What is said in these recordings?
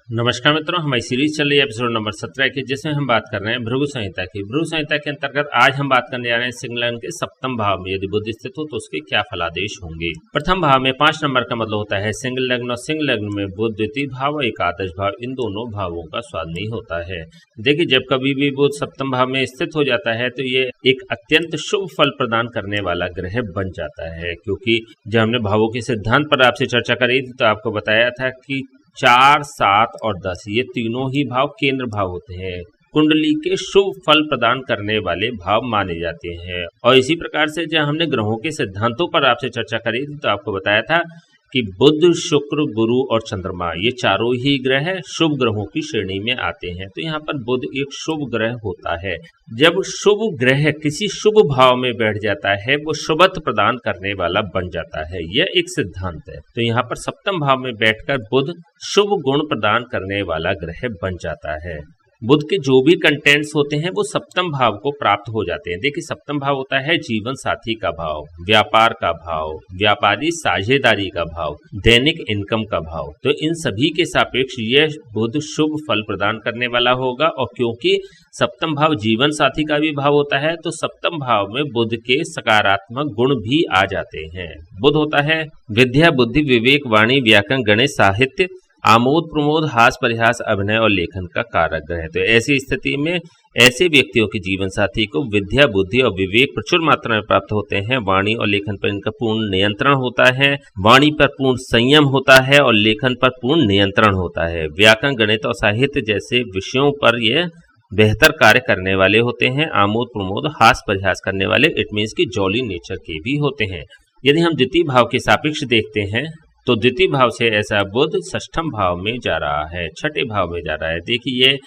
नमस्कार मित्रों, हमारी सीरीज चल रही है एपिसोड नंबर 17 की, जिसमें हम बात कर रहे हैं भृगु संहिता की। भृगु संहिता के अंतर्गत आज हम बात करने जा रहे हैं सिंह लग्न के सप्तम भाव में यदि बुध स्थित हो तो उसके क्या फलादेश होंगे। प्रथम भाव में 5 नंबर का मतलब होता है सिंह लग्न, और सिंह लग्न में बुध द्वितीय भाव और एकादश भाव, इन दोनों भावों का स्वाद नहीं होता है। देखिए, जब कभी भी बुध सप्तम भाव में स्थित हो जाता है तो ये एक अत्यंत शुभ फल प्रदान करने वाला ग्रह बन जाता है, क्योंकि जब हमने भावों के सिद्धांत पर आपसे चर्चा करी थी तो आपको बताया था कि 4, 7 और 10 ये तीनों ही भाव केंद्र भाव होते हैं, कुंडली के शुभ फल प्रदान करने वाले भाव माने जाते हैं। और इसी प्रकार से जब हमने ग्रहों के सिद्धांतों पर आपसे चर्चा करी थी तो आपको बताया था कि बुध, शुक्र, गुरु और चंद्रमा ये चारों ही ग्रह शुभ ग्रहों की श्रेणी में आते हैं। तो यहाँ पर बुध एक शुभ ग्रह होता है। जब शुभ ग्रह किसी शुभ भाव में बैठ जाता है वो शुभत्व प्रदान करने वाला बन जाता है, यह एक सिद्धांत है। तो यहाँ पर सप्तम भाव में बैठकर बुध शुभ गुण प्रदान करने वाला ग्रह बन जाता है। बुध के जो भी कंटेंट्स होते हैं वो सप्तम भाव को प्राप्त हो जाते हैं। देखिए, सप्तम भाव होता है जीवन साथी का भाव, व्यापार का भाव, व्यापारी साझेदारी का भाव, दैनिक इनकम का भाव। तो इन सभी के सापेक्ष यह बुध शुभ फल प्रदान करने वाला होगा। और क्योंकि सप्तम भाव जीवन साथी का भी भाव होता है तो सप्तम भाव में बुध के सकारात्मक गुण भी आ जाते हैं। बुध होता है विद्या, बुद्धि, विवेक, वाणी, व्याकरण, गणित, साहित्य, आमोद प्रमोद, हास परिहास, अभिनय और लेखन का कारक ग्रह है। तो ऐसी स्थिति में ऐसे व्यक्तियों के जीवन साथी को विद्या, बुद्धि और विवेक प्रचुर मात्रा में प्राप्त होते हैं। वाणी और लेखन पर इनका पूर्ण नियंत्रण होता है, वाणी पर पूर्ण संयम होता है और लेखन पर पूर्ण नियंत्रण होता है। व्याकरण, गणित और साहित्य जैसे विषयों पर यह बेहतर कार्य करने वाले होते हैं। आमोद प्रमोद, हास परिहास करने वाले, इट मीन्स की जॉली नेचर के भी होते हैं। यदि हम द्वितीय भाव के सापेक्ष देखते हैं तो द्वितीय भाव से ऐसा बुध षष्ठम भाव में जा रहा है, छठे भाव में जा रहा है। देखिए, ये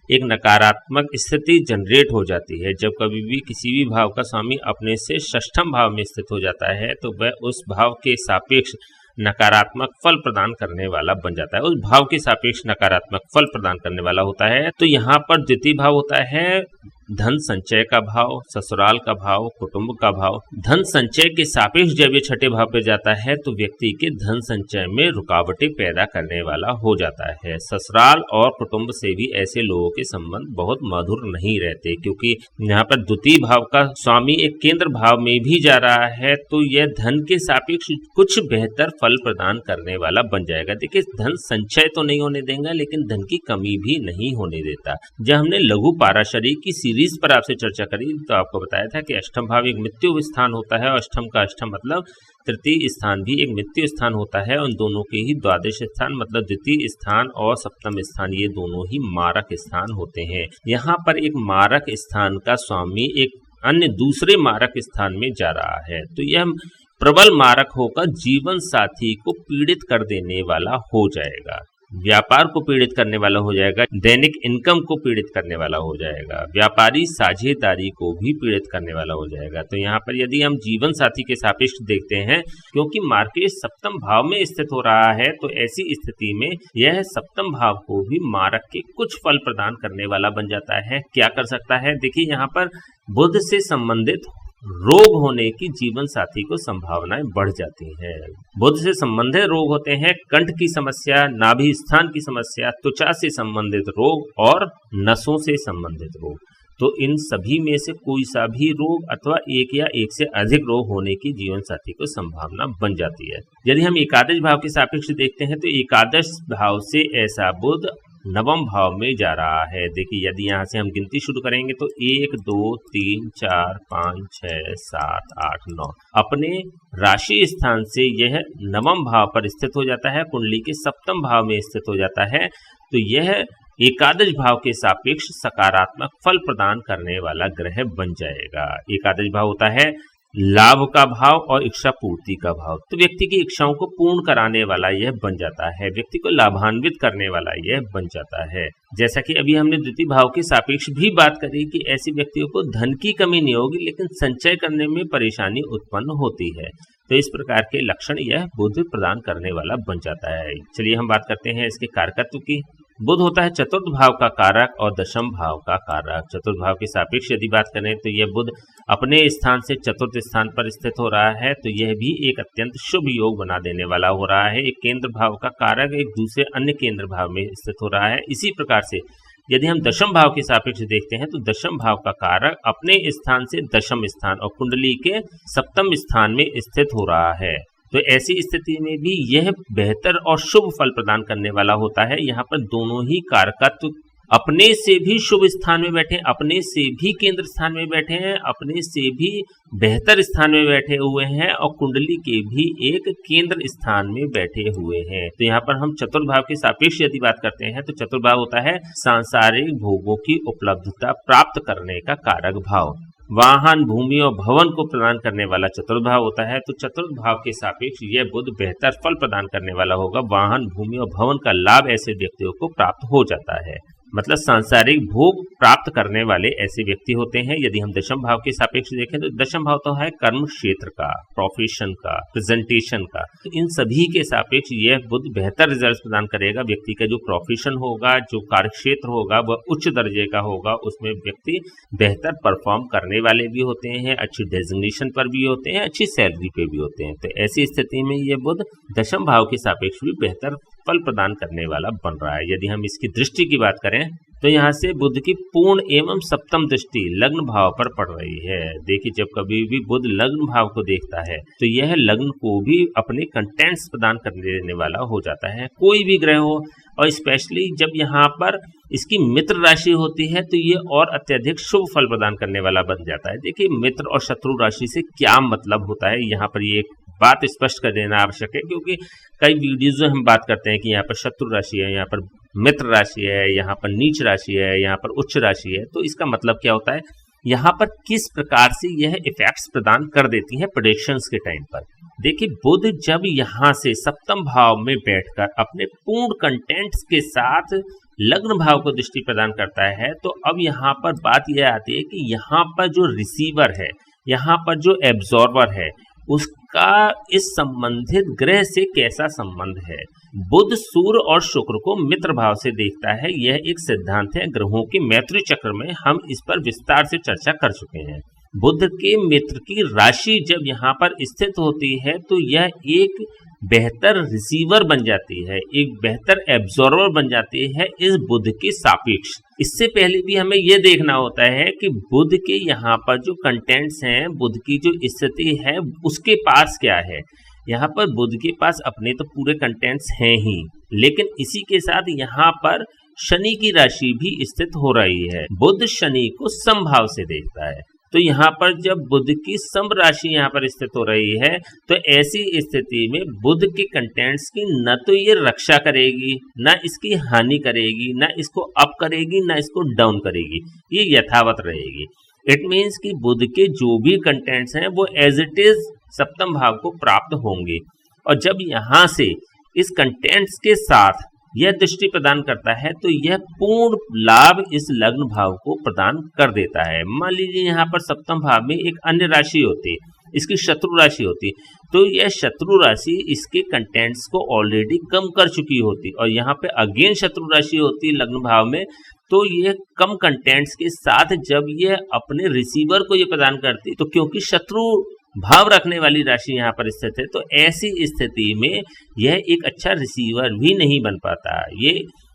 एक नकारात्मक स्थिति जनरेट हो जाती है। जब कभी भी किसी भी भाव का स्वामी अपने से षष्ठम भाव में स्थित हो जाता है तो वह उस भाव के सापेक्ष नकारात्मक फल प्रदान करने वाला बन जाता है, उस भाव के सापेक्ष नकारात्मक फल प्रदान करने वाला होता है। तो यहाँ पर द्वितीय भाव होता है धन संचय का भाव, ससुराल का भाव, कुटुंब का भाव। धन संचय के सापेक्ष जब ये छठे भाव पे जाता है तो व्यक्ति के धन संचय में रुकावटें पैदा करने वाला हो जाता है। ससुराल और कुटुंब से भी ऐसे लोगों के संबंध बहुत मधुर नहीं रहते, क्योंकि यहाँ पर द्वितीय भाव का स्वामी एक केंद्र भाव में भी जा रहा है तो यह धन के सापेक्ष कुछ बेहतर फल प्रदान करने वाला बन जाएगा। देखिए, धन संचय तो नहीं होने देगा लेकिन धन की कमी भी नहीं होने देता। जब हमने लघु पाराशरी की सीरीज पर आपसे चर्चा करी तो आपको बताया था कि अष्टम भाव एक मृत्यु स्थान होता है, और अष्टम का अष्टम मतलब तृतीय स्थान भी एक मृत्यु स्थान होता है। उन दोनों के ही द्वादश स्थान मतलब द्वितीय स्थान और सप्तम स्थान ये दोनों ही मारक स्थान होते हैं। यहाँ पर एक मारक स्थान का स्वामी एक अन्य दूसरे मारक स्थान में जा रहा है तो यह प्रबल मारक होकर जीवन साथी को पीड़ित कर देने वाला हो जाएगा, व्यापार को पीड़ित करने वाला हो जाएगा, दैनिक इनकम को पीड़ित करने वाला हो जाएगा, व्यापारी साझेदारी को भी पीड़ित करने वाला हो जाएगा। तो यहाँ पर यदि हम जीवन साथी के सापेक्ष देखते हैं, क्योंकि मार्केट सप्तम भाव में स्थित हो रहा है तो ऐसी स्थिति में यह सप्तम भाव को भी मारक के कुछ फल प्रदान करने वाला बन जाता है। क्या कर सकता है? देखिए, यहाँ पर बुध से संबंधित रोग होने की जीवन साथी को संभावनाएं बढ़ जाती हैं। बुध से संबंधित रोग होते हैं कंठ की समस्या, नाभि स्थान की समस्या, त्वचा से संबंधित रोग और नसों से संबंधित रोग। तो इन सभी में से कोई सा भी रोग अथवा एक या एक से अधिक रोग होने की जीवन साथी को संभावना बन जाती है। यदि हम एकादश भाव के सापेक्ष देखते हैं तो एकादश भाव से ऐसा बुध नवम भाव में जा रहा है। देखिए, यदि यहाँ से हम गिनती शुरू करेंगे तो 1, 2, 3, 4, 5, 6, 7, 8, 9 अपने राशि स्थान से यह नवम भाव पर स्थित हो जाता है, कुंडली के सप्तम भाव में स्थित हो जाता है। तो यह एकादश भाव के सापेक्ष सकारात्मक फल प्रदान करने वाला ग्रह बन जाएगा। एकादश भाव होता है लाभ का भाव और इच्छा पूर्ति का भाव। तो व्यक्ति की इच्छाओं को पूर्ण कराने वाला यह बन जाता है, व्यक्ति को लाभान्वित करने वाला यह बन जाता है। जैसा कि अभी हमने द्वितीय भाव के सापेक्ष भी बात करी कि ऐसे व्यक्तियों को धन की कमी नहीं होगी लेकिन संचय करने में परेशानी उत्पन्न होती है। तो इस प्रकार के लक्षण यह बुध प्रदान करने वाला बन जाता है। चलिए हम बात करते हैं इसके कारकत्व की। बुध होता है चतुर्थ भाव का कारक और दशम भाव का कारक। चतुर्थ भाव के सापेक्ष यदि बात करें तो यह बुध अपने स्थान से चतुर्थ स्थान पर स्थित हो रहा है, तो यह भी एक अत्यंत शुभ योग बना देने वाला हो रहा है। एक केंद्र भाव का कारक एक दूसरे अन्य केंद्र भाव में स्थित हो रहा है। इसी प्रकार से यदि हम दशम भाव के सापेक्ष देखते हैं तो दशम भाव का कारक अपने स्थान से दशम स्थान और कुंडली के सप्तम स्थान में स्थित हो रहा है। तो ऐसी स्थिति में भी यह बेहतर और शुभ फल प्रदान करने वाला होता है। यहाँ पर दोनों ही कारकत्व अपने से भी शुभ स्थान में बैठे, अपने से भी केंद्र स्थान में बैठे हैं, अपने से भी बेहतर स्थान में बैठे हुए हैं और कुंडली के भी एक केंद्र स्थान में बैठे हुए हैं। तो यहाँ पर हम चतुर्थ भाव के सापेक्ष यदि बात करते हैं तो चतुर्थ भाव होता है सांसारिक भोगों की उपलब्धता प्राप्त करने का कारक भाव। वाहन, भूमि और भवन को प्रदान करने वाला चतुर्थ भाव होता है। तो चतुर्थ भाव के सापेक्ष यह बुध बेहतर फल प्रदान करने वाला होगा। वाहन, भूमि और भवन का लाभ ऐसे व्यक्तियों को प्राप्त हो जाता है, मतलब सांसारिक भोग प्राप्त करने वाले ऐसे व्यक्ति होते हैं। यदि हम दशम भाव के सापेक्ष देखें तो दशम भाव तो है कर्म क्षेत्र का, प्रोफेशन का, प्रेजेंटेशन का। तो इन सभी के सापेक्ष यह बुध बेहतर रिजल्ट प्रदान करेगा। व्यक्ति का जो प्रोफेशन होगा, जो कार्य क्षेत्र होगा वह उच्च दर्जे का होगा, उसमें व्यक्ति बेहतर परफॉर्म करने वाले भी होते हैं, अच्छी डेजिग्नेशन पर भी होते हैं, अच्छी सैलरी पे भी होते हैं। तो ऐसी स्थिति में यह बुध दशम भाव के सापेक्ष भी बेहतर फल प्रदान करने वाला बन रहा है। यदि हम इसकी दृष्टि की बात करें तो यहाँ से बुध की पूर्ण एवं सप्तम दृष्टि लग्न भाव पर पड़ रही है। देखिए, जब कभी भी बुध लग्न भाव को देखता है तो यह लग्न को भी अपने कंटेंट्स प्रदान कर देने वाला हो जाता है, कोई भी ग्रह हो। और स्पेशली जब यहाँ पर इसकी मित्र राशि होती है तो ये और अत्यधिक शुभ फल प्रदान करने वाला बन जाता है। देखिए, मित्र और शत्रु राशि से क्या मतलब होता है, यहाँ पर ये बात स्पष्ट कर देना आवश्यक है, क्योंकि कई वीडियोज में हम बात करते हैं कि यहाँ पर शत्रु राशि है, यहाँ पर मित्र राशि है, यहाँ पर नीच राशि है, यहाँ पर उच्च राशि है। तो इसका मतलब क्या होता है, यहाँ पर किस प्रकार से यह इफेक्ट्स प्रदान कर देती है प्रेडिक्शंस के टाइम पर। देखिए, बुध जब यहाँ से सप्तम भाव में बैठकर अपने पूर्ण कंटेंट्स के साथ लग्न भाव को दृष्टि प्रदान करता है, तो अब यहाँ पर बात यह आती है कि यहाँ पर जो रिसीवर है, यहाँ पर जो एब्जॉर्वर है, उसका इस संबंधित ग्रह से कैसा संबंध है। बुध सूर्य और शुक्र को मित्र भाव से देखता है, यह एक सिद्धांत है। ग्रहों के मैत्री चक्र में हम इस पर विस्तार से चर्चा कर चुके हैं। बुध के मित्र की राशि जब यहाँ पर स्थित होती है तो यह एक बेहतर रिसीवर बन जाती है, एक बेहतर एब्जॉर्वर बन जाती है इस बुध के सापेक्ष। इससे पहले भी हमें यह देखना होता है कि बुध के यहाँ पर जो कंटेंट्स हैं, बुध की जो स्थिति है उसके पास क्या है। यहाँ पर बुध के पास अपने तो पूरे कंटेंट्स हैं ही, लेकिन इसी के साथ यहाँ पर शनि की राशि भी स्थित हो रही है। बुध शनि को समभाव से देखता है, तो यहाँ पर जब बुध की सम राशि यहाँ पर स्थित हो रही है तो ऐसी स्थिति में बुध के कंटेंट्स की न तो ये रक्षा करेगी, न इसकी हानि करेगी, न इसको अप करेगी, न इसको डाउन करेगी, ये यथावत रहेगी। इट मीन्स कि बुध के जो भी कंटेंट्स हैं वो एज इट इज सप्तम भाव को प्राप्त होंगे। और जब यहाँ से इस कंटेंट्स के साथ यह दृष्टि प्रदान करता है तो यह पूर्ण लाभ इस लग्न भाव को प्रदान कर देता है। मान लीजिए यहाँ पर सप्तम भाव में एक अन्य राशि होती, इसकी शत्रु राशि होती, तो यह शत्रु राशि इसके कंटेंट्स को ऑलरेडी कम कर चुकी होती और यहाँ पे अगेन शत्रु राशि होती लग्न भाव में, तो यह कम कंटेंट्स के साथ जब यह अपने रिसीवर को ये प्रदान करती, तो क्योंकि शत्रु भाव रखने वाली राशि यहाँ पर स्थित है तो ऐसी स्थिति में यह एक अच्छा रिसीवर भी नहीं बन पाता। ये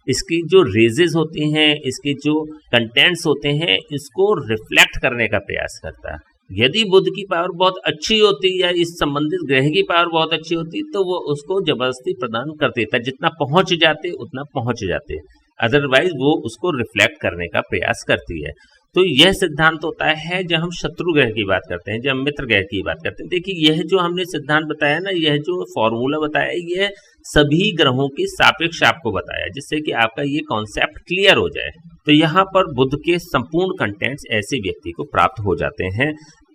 इसकी जो रेजेस होती हैं, इसके जो कंटेंट्स होते हैं, इसको रिफ्लेक्ट करने का प्रयास करता है। यदि बुध की पावर बहुत अच्छी होती या इस संबंधित ग्रह की पावर बहुत अच्छी होती तो वो उसको जबरदस्ती प्रदान कर देता, जितना पहुंच जाते उतना पहुंच जाते, अदरवाइज वो उसको रिफ्लेक्ट करने का प्रयास करती है। तो यह सिद्धांत होता है जब हम शत्रु ग्रह की बात करते हैं, जब हम मित्र ग्रह की बात करते हैं। देखिए, यह जो हमने सिद्धांत बताया ना, यह जो फॉर्मूला बताया, यह सभी ग्रहों के सापेक्ष आपको बताया, जिससे कि आपका ये कॉन्सेप्ट क्लियर हो जाए। तो यहाँ पर बुध के संपूर्ण कंटेंट्स ऐसे व्यक्ति को प्राप्त हो जाते हैं।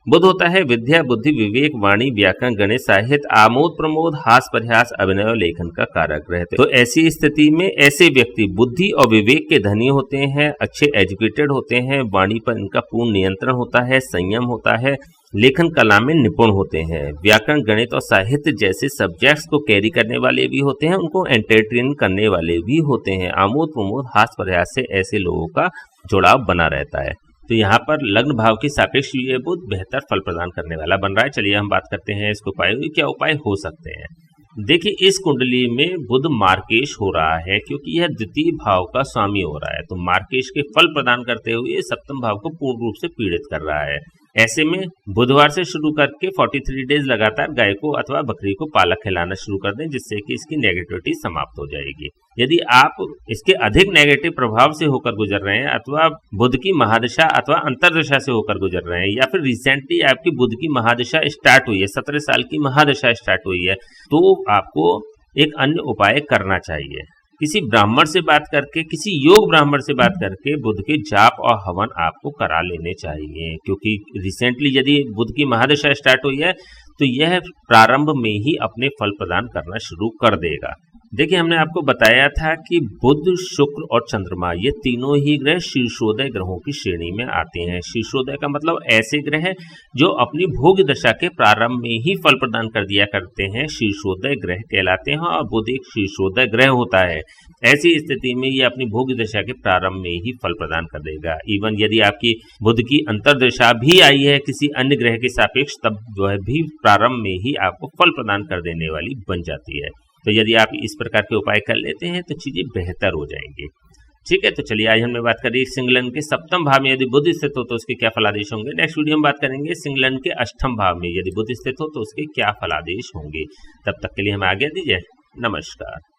बुध होता है विद्या, बुद्धि, विवेक, वाणी, व्याकरण, गणित, साहित्य, आमोद प्रमोद, हास परिहास, अभिनय और लेखन का कारक रहते। तो ऐसी स्थिति में ऐसे व्यक्ति बुद्धि और विवेक के धनी होते हैं, अच्छे एजुकेटेड होते हैं, वाणी पर इनका पूर्ण नियंत्रण होता है, संयम होता है, लेखन कला में निपुण होते हैं, व्याकरण, गणित और साहित्य जैसे सब्जेक्ट्स को कैरी करने वाले भी होते हैं, उनको एंटरटेन करने वाले भी होते हैं। आमोद प्रमोद हास्य प्रयास से ऐसे लोगों का जुड़ाव बना रहता है। तो यहाँ पर लग्न भाव के सापेक्ष ये बुध बेहतर फल प्रदान करने वाला बन रहा है। चलिए हम बात करते हैं इसके उपाय, क्या उपाय हो सकते हैं। देखिए, इस कुंडली में बुध मार्केश हो रहा है क्योंकि यह द्वितीय भाव का स्वामी हो रहा है, तो मार्केश के फल प्रदान करते हुए सप्तम भाव को पूर्ण रूप से पीड़ित कर रहा है। ऐसे में बुधवार से शुरू करके 43 डेज लगातार गाय को अथवा बकरी को पालक खिलाना शुरू कर दें, जिससे कि इसकी नेगेटिविटी समाप्त हो जाएगी। यदि आप इसके अधिक नेगेटिव प्रभाव से होकर गुजर रहे हैं अथवा बुध की महादशा अथवा अंतरदशा से होकर गुजर रहे हैं, या फिर रिसेंटली आपकी बुध की महादशा स्टार्ट हुई है, 17 साल की महादशा स्टार्ट हुई है, तो आपको एक अन्य उपाय करना चाहिए। किसी ब्राह्मण से बात करके, किसी योग ब्राह्मण से बात करके बुध के जाप और हवन आपको करा लेने चाहिए, क्योंकि रिसेंटली यदि बुध की महादशा स्टार्ट हुई है तो यह प्रारंभ में ही अपने फल प्रदान करना शुरू कर देगा। देखिए, हमने आपको बताया था कि बुध, शुक्र और चंद्रमा ये तीनों ही ग्रह शीर्षोदय ग्रहों की श्रेणी में आते हैं। शीर्षोदय का मतलब ऐसे ग्रह जो अपनी भोग दशा के प्रारंभ में ही फल प्रदान कर दिया करते हैं, शीर्षोदय ग्रह कहलाते हैं, और बुध एक शीर्षोदय ग्रह होता है। ऐसी स्थिति में ये अपनी भोग दशा के प्रारंभ में ही फल प्रदान कर देगा। इवन यदि आपकी बुध की अंतरदशा भी आई है किसी अन्य ग्रह के सापेक्ष, तब जो है भी प्रारंभ में ही आपको फल प्रदान कर देने वाली बन जाती है। तो यदि आप इस प्रकार के उपाय कर लेते हैं तो चीजें बेहतर हो जाएंगी। ठीक है, तो चलिए आज हमने बात करी सिंगलन के सप्तम भाव में यदि बुध स्थित हो तो उसके क्या फलादेश होंगे। नेक्स्ट वीडियो में बात करेंगे सिंगलन के अष्टम भाव में यदि बुध स्थित हो तो उसके क्या फलादेश होंगे। तब तक के लिए हमें आज्ञा दीजिए। नमस्कार।